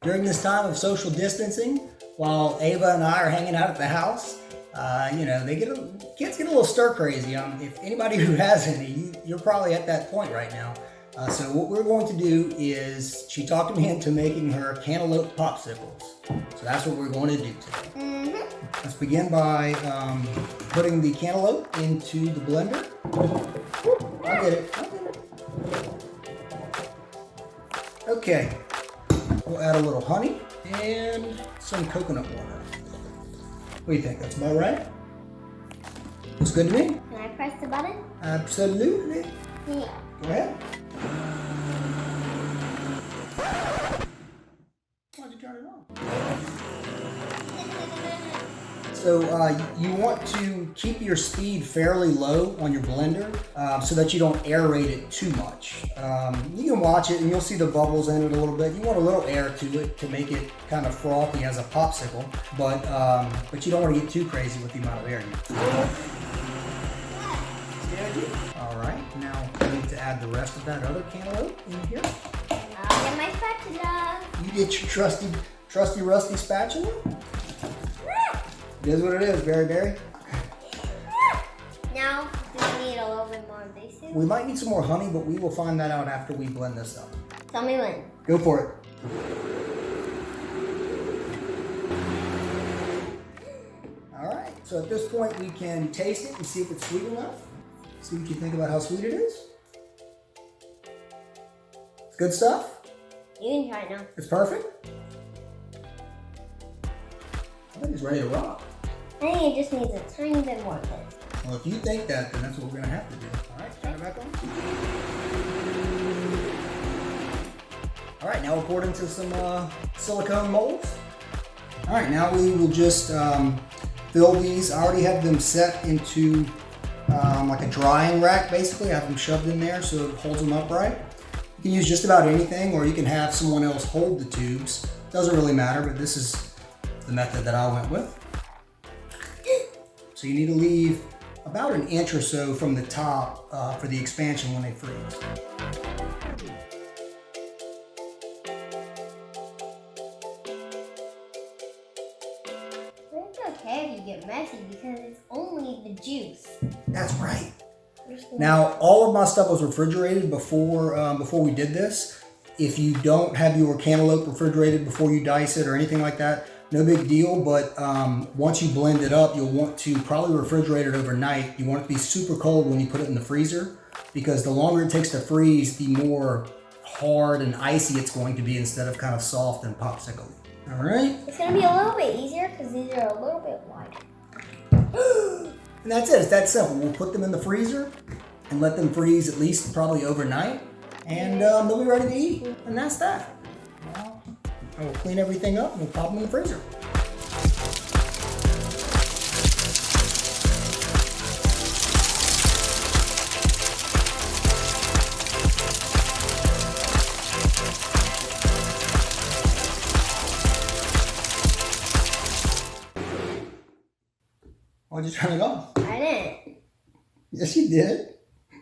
during this time of social distancing, while Ava and I are hanging out at the house, you know, kids get a little stir crazy. If anybody who has any, you're probably at that point right now. So what we're going to do is, she talked me into making her cantaloupe popsicles. So that's what we're going to do today. Mm-hmm. Let's begin by putting the cantaloupe into the blender. I'll get it. Okay. We'll add a little honey and some coconut water. What do you think? That's about right? Looks good to me. Can I press the button? Absolutely. Yeah. Go ahead. Why'd you turn it on? So you want to keep your speed fairly low on your blender so that you don't aerate it too much. You can watch it and you'll see the bubbles in it a little bit. You want a little air to it to make it kind of frothy as a popsicle, but you don't want to get too crazy with the amount of air you put. All right, now we need to add the rest of that other cantaloupe in here. I'll get my spatula. You get your trusty rusty spatula. It is what it is, Berry. Now, do we need a little bit more of this soup? We might need some more honey, but we will find that out after we blend this up. Tell me when. Go for it. All right, so at this point we can taste it and see if it's sweet enough. See what you think about how sweet it is. It's good stuff. You can try it now. It's perfect. I think it's ready to rock. I think it just needs a tiny bit more of this. Well, if you think that, then that's what we're gonna have to do. All right, turn it back on. All right, now we'll pour it into some silicone molds. All right, now we will just fill these. I already have them set into like a drying rack, basically. I have them shoved in there so it holds them upright. You can use just about anything, or you can have someone else hold the tubes. Doesn't really matter, but this is the method that I went with. So you need to leave about an inch or so from the top for the expansion when they freeze. It's okay if you get messy because it's only the juice. That's right. Now, all of my stuff was refrigerated before we did this. If you don't have your cantaloupe refrigerated before you dice it or anything like that, no big deal, but once you blend it up, you'll want to probably refrigerate it overnight. You want it to be super cold when you put it in the freezer, because the longer it takes to freeze, the more hard and icy it's going to be instead of kind of soft and popsicle. All right? It's going to be a little bit easier because these are a little bit wider. And that's it. It's that simple. We'll put them in the freezer and let them freeze at least probably overnight, and they'll be ready to eat. And that's that. Now, I will clean everything up and we'll pop them in the freezer. Why'd you turn it off? I didn't. Yes, you did.